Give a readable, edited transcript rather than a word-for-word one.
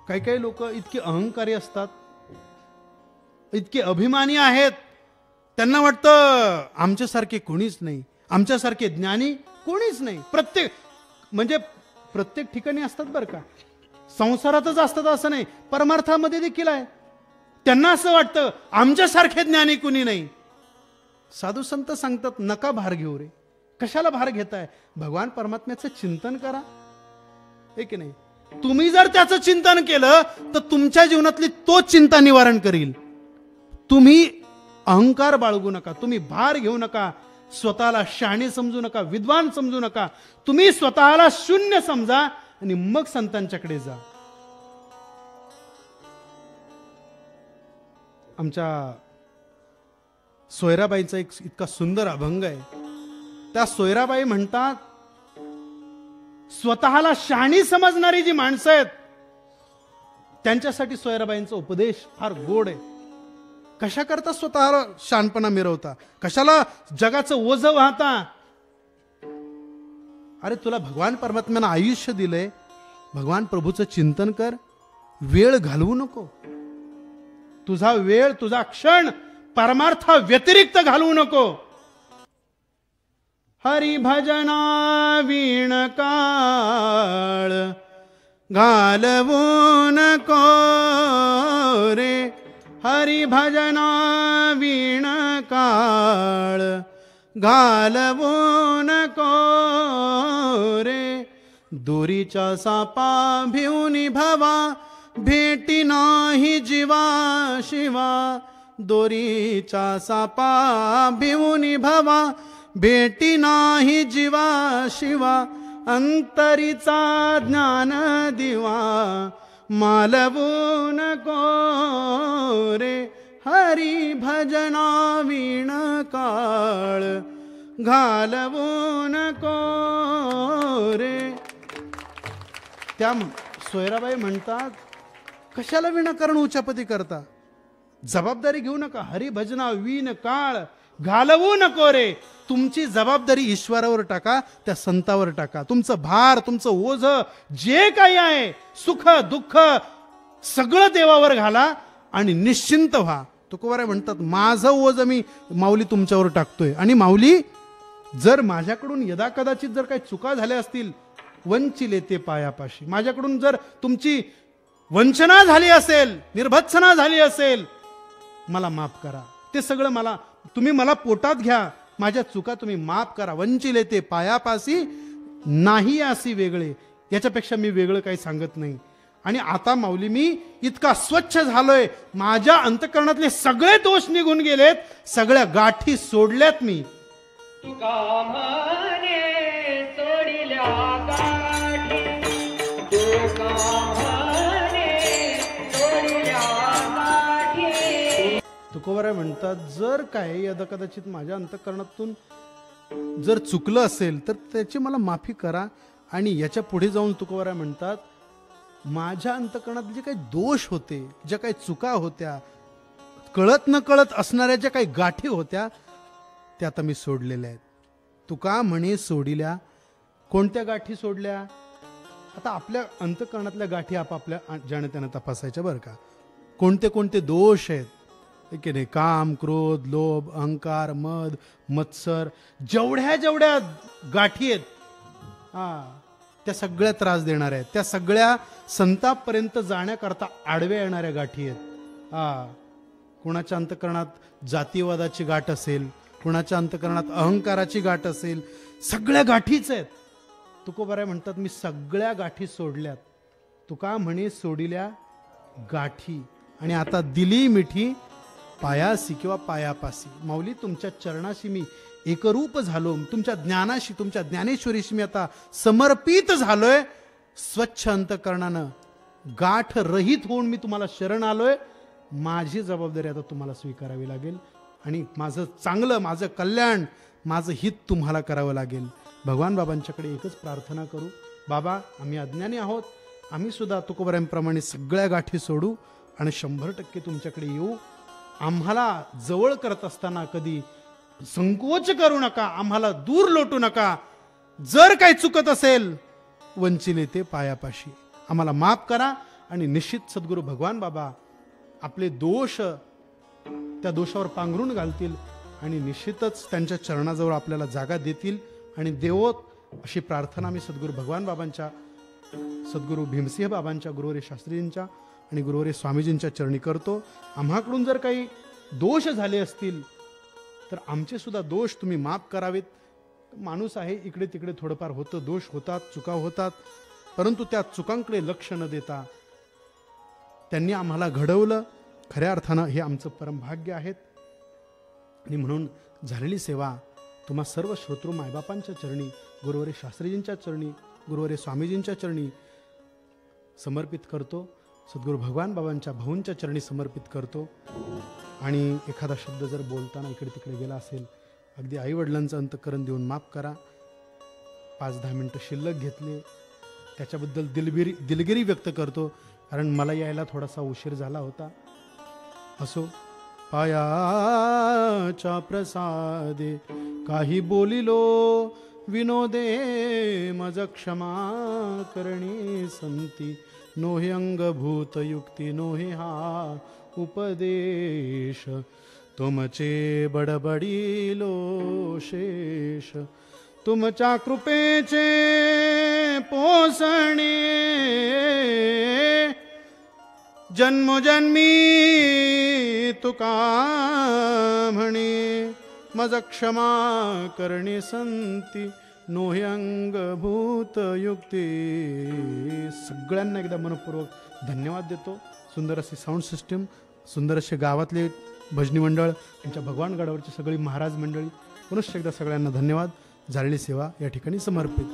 काही काही लोक इतके अहंकारी असतात, इतके अभिमानी आहेत, त्यांना वाटतं आमच्यासारखे कोणीच नाही, आमच्यासारखे ज्ञानी कोणीच नाही. प्रत्येक ठिकाणी असतात बरं का, संसारातच असतात असं नाही, परमार्थामध्ये देखील आहे. त्यांना असं वाटतं आमच्यासारखे ज्ञानी कुणी नाही. साधू संत सांगतात नका भार घेऊ रे. कशाला भार घेताय? भगवान परमात्म्याचं चिंतन करा, हे की नाही. तुम्ही जर त्याचं चिंतन केलं तर तुमच्या जीवनातली तो चिंता निवारण करील. तुम्ही अहंकार बाळगू नका, तुम्ही भार घेऊ नका, स्वतःला शहाणे समजू नका, विद्वान समजू नका. तुम्ही स्वतःला शून्य समजा आणि मग संतांच्याकडे जा. आमच्या सोयराबाईचा एक इतका सुंदर अभंग आहे. त्या सोयराबाई म्हणतात, स्वतःला शहाणी समजणारी जी माणसं आहेत त्यांच्यासाठी सोयराबाईंचा उपदेश फार गोड आहे. कशा करता स्वतःला शहाणपणा मिरवता, कशाला जगाचं ओझं वाहता. अरे तुला भगवान परमात्म्यानं आयुष्य दिलंय, भगवान प्रभूचं चिंतन कर, वेळ घालवू नको. तुझा वेळ, तुझा क्षण परमार्था व्यतिरिक्त घालवू नको. हरी भजना वीण काळ घालवू नको रे. हरी भजना वीण काळ घालवू नको रे. दोरीच्या सापा भिवून भवा भेटी नाही जीवा शिवा. दोरीच्या सापा भिवून भवा भेटी नाही जीवा शिवा. अंतरीचा ज्ञान दिवा मालवू नको रे. हरी भजना वीण काळ घालवू नको रे. त्या सोयराबाई म्हणतात, कशाला विनाकारण उचापती करता, जबाबदारी घेऊ नका. हरिभजना वीण काळ घालवू नको रे. तुमची जबाबदारी ईश्वरावर टाका, त्या संतावर टाका. तुमचं भार, तुमचं ओझ जे काही आहे, सुख दुःख सगळं देवावर घाला आणि निश्चिंत व्हा. तुकोबाराय म्हणतात, माझं ओझ मी माऊली तुमच्यावर टाकतोय. आणि माऊली, जर माझ्याकडून यदा कदाचित जर काही चुका झाल्या असतील, वंचिले ते पायापाशी, माझ्याकडून जर तुमची वंचना झाली असेल, निर्भत्सना झाली असेल, मला माफ करा. ते सगळं तुम्ही मला पोटात घ्या, माझ्या चुका तुम्ही माफ करा. वंचिले ते पायापाशी नाही अशी वेगळे. याच्यापेक्षा मी वेगळं काही सांगत नाही. आणि आता माऊली मी इतका स्वच्छ झालोय, माझ्या अंतःकरणातले सगळे दोष निघून गेलेत, सगळ्या गाठी सोडल्यात मी. तुका म्हणे सोडिल्या गाठी, तुका म्हणे सोडिल्या गाठी. तुकोबाराय म्हणतात, जर काय यदा कदाचित माझ्या अंतःकरणातून जर चुकलं असेल तर त्याची मला माफी करा. आणि याच्या पुढे जाऊन तुकोबाराय म्हणतात, माझ्या अंतःकरणात जे काही दोष होते, ज्या काही चुका होत्या, कळत न कळत असणाऱ्या ज्या काही गाठी होत्या, त्या आता मी सोडलेल्या आहेत. तुका म्हणे सोडिल्या. कोणत्या गाठी सोडल्या? आता आपल्या अंतःकरणातल्या गाठी आपापल्या ज्याने त्याने तपासायच्या बरं का. कोणते कोणते दोष आहेत, की नाही, काम, क्रोध, लोभ, अहंकार, मद, मत्सर, जेवढ्या जेवढ्या गाठी आहेत, त्या सगळ्या त्रास देणाऱ्या आहेत, त्या सगळ्या संतापर्यंत जाण्याकरता आडव्या येणाऱ्या गाठी आहेत. कुणाच्या अंतःकरणात जातीवादाची गाठ असेल, कुणाच्या अंतःकरणात अहंकाराची गाठ असेल, सगळ्या गाठीच आहेत. तुकोबाराय म्हणतात, मी सगळ्या गाठी सोडल्यात. तुका म्हणे सोडिल्या गाठी, आणि आता दिली मिठी पायासी किंवा पायापासी. माऊली, तुमच्या चरणाशी मी एकरूप झालो, तुमच्या ज्ञानाशी, तुमच्या ज्ञानेश्वरीशी मी आता समर्पित झालोय. स्वच्छ अंतःकरणानं गाठ रहित होऊन मी तुम्हाला शरण आलोय. माझी जबाबदारी आता तुम्हाला स्वीकारावी लागेल आणि माझं चांगलं, माझं कल्याण, माझं हित तुम्हाला करावं लागेल. भगवान बाबांच्याकडे एकच प्रार्थना करू, बाबा आम्ही अज्ञानी आहोत, आम्ही सुद्धा तुकोबारायांप्रमाणे सगळ्या गाठी सोडू आणि 100% तुमच्याकडे येऊ. आम्हाला जवळ करत असताना कधी संकोच करू नका, आम्हाला दूर लोटू नका. जर काही चुकत असेल, वंचिले ते पायापाशी, आम्हाला माफ करा आणि निश्चित सद्गुरू भगवान बाबा आपले दोष त्या दोषावर पांघरून घालतील आणि निश्चितच त्यांच्या चरणाजवळ आपल्याला जागा देतील आणि देवोत अशी प्रार्थना मी सद्गुरू भगवान बाबांच्या, सद्गुरू भीमसिंह बाबांच्या, गुरुवरे शास्त्रीजींच्या आणि गुरुवरे स्वामीजींच्या चरणी करतो. आम्हाकडून जर काही दोष झाले असतील तर आमचे सुद्धा दोष तुम्ही माफ करावेत. माणूस आहे, इकडे तिकडे थोडंफार होतं, दोष होतात, चुका होतात, परंतु त्या चुकांकडे लक्ष न देता त्यांनी आम्हाला घडवलं. खऱ्या अर्थानं हे आमचं परमभाग्य आहेत. आणि म्हणून झालेली सेवा तुम्हा सर्व श्रोतृ मायबापांच्या चरणी, गुरुवरे शास्त्रीजींच्या चरणी, गुरुवरे स्वामीजींच्या चरणी समर्पित करतो. सद्गुरू भगवान बाबांच्या भाऊंच्या चरणी समर्पित करतो. आणि एखादा शब्द जर बोलताना इकडे तिकडे गेला असेल, अगदी आईवडिलांचं अंतःकरण देऊन माफ करा. 5-10 मिनटं शिल्लक घेतले त्याच्याबद्दल दिलगिरी व्यक्त करतो, कारण मला यायला थोडासा उशीर झाला होता. असो, पायाच्या प्रसादे काही बोलिलो विनोदे मज क्षमा करणे संती. नोहे अंगभूत युक्ती नोहे हा उपदेश, तुमचे बडबडिलो शेष. तुमच्या कृपेचे पोसणे जन्मोजन्मी तुका म्हणे. मज क्षमा करणे संती नोहे अंगभूत युक्ती. सगळ्यांना एकदा मनपूर्वक धन्यवाद देतो. सुंदर असे साऊंड सिस्टीम, सुंदर असे गावातले भजनी मंडळ, त्यांच्या भगवान गडावरची सगळी महाराज मंडळी, पुनश्च एकदा सगळ्यांना धन्यवाद. झालेली सेवा या ठिकाणी समर्पित.